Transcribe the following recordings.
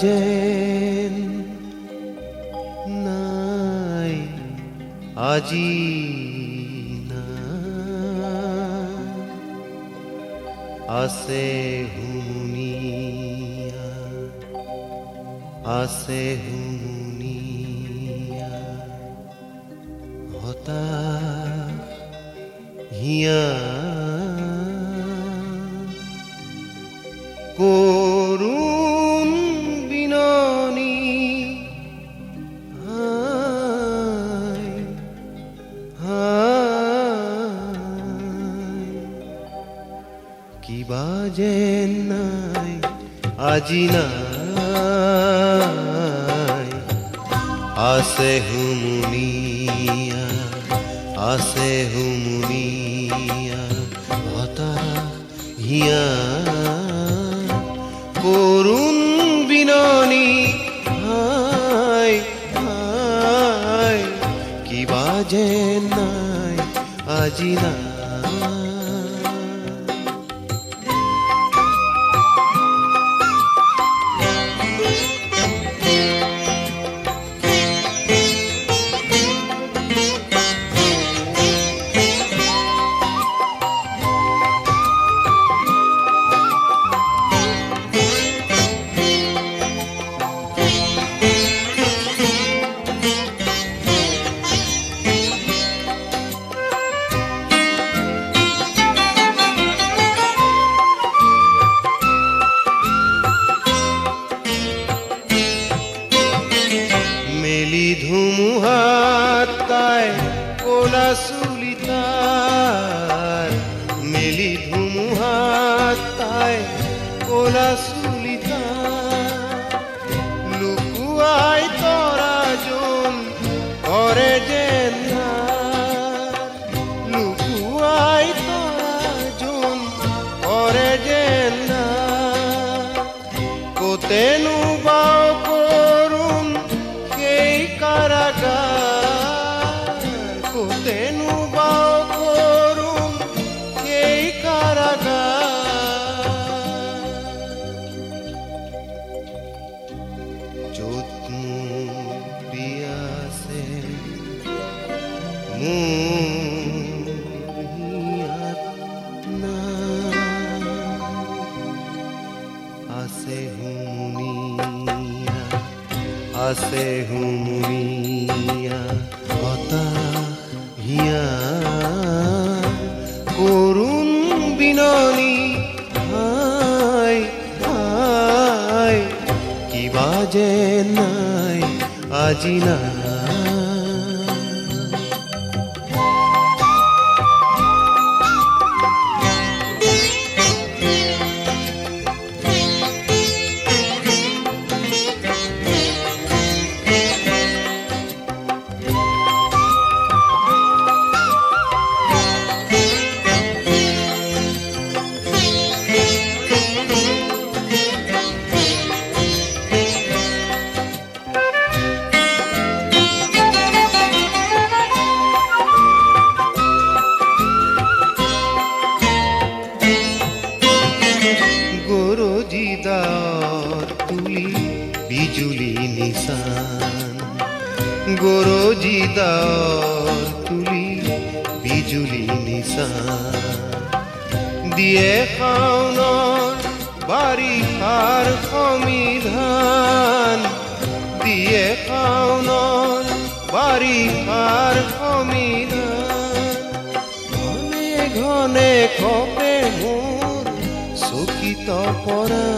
যেন নাই আজি আছে হুমুনিয়া আছে হুমুনিয়া হতাশ হিয়া করুণ বিননি হায় হায় কিবা যেন নাই আজি নাই আছে হুমুনিয়া আছে হুমুনিয়া হতাশ হিয়া করুণ বিননি হায় হায় কিবা যেন নাই আজি নাই মেলি ধুমুহাত তাই কোলা চুলি তার মেলি ধুমুহাত তাই কোলা চুলি তার লুকুৱাই তৰা জোন কৰে যেন লুকুৱাই তৰা জোন কৰে যেন কতেনো বাও কৰুণ সেই কাৰাগাৰ কতেনো বাও কৰুণ সেই কাৰাগাৰ য'ত মোৰ প্ৰিয়া আছে মোৰ হিয়াত নাই আছে হুমুনিয়া আছে হুমুনিয়া হতাশ হিয়া করুণ বিননি হায় হায় কিবা যেন নাই আজি নাই গরজিদার তুলি বিজুলি নিশান গরজিদার তুলি বিজুলি নিশান দিয়ে শাওনৰ বাৰিষাৰ সমিধান দিয়ে শাওনৰ বাৰিষাৰ সমিধান ঘনে ঘনে খপে মোৰ চকিত পৰা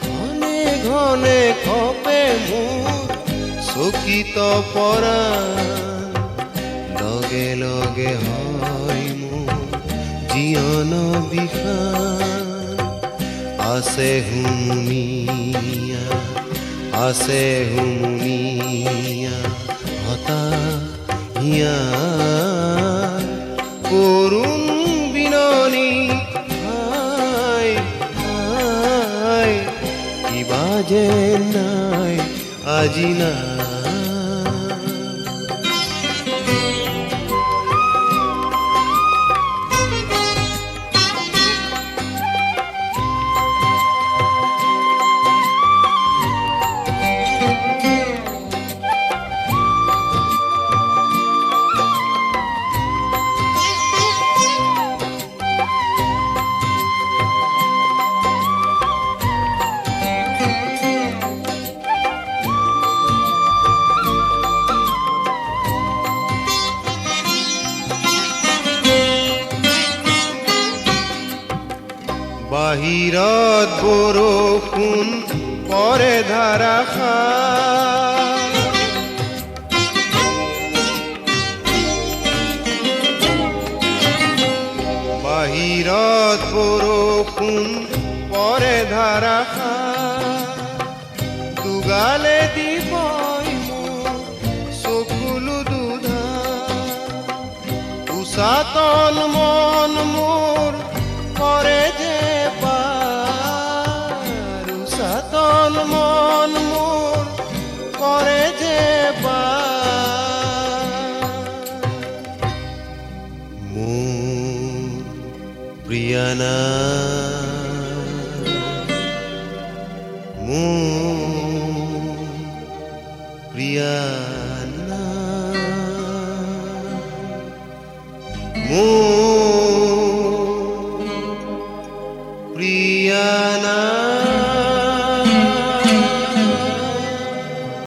ঘনে ঘনে খপে মোৰ চকিত পৰা লগে লগে হয় মোৰ জীয়ন বিষাণ আছে হুমুনিয়া আছে হুমুনিয়া হতাশ হিয়া কৰুণ বিননি হায় হায় কিবা যেন নাই আজি নাই বাহিৰত বৰষুণ পৰে ধাৰাসাৰ বাহিৰত বৰষুণ পৰে ধাৰাসাৰ দুগালে দিবই মোৰ চকুলো দুধা উচাতন মন মোৰ কৰে যে পাৰ উচাতন মন মোৰ কৰে যে পাৰ মোৰ প্ৰিয়ানা মোৰ প্ৰিয়ানা মোৰ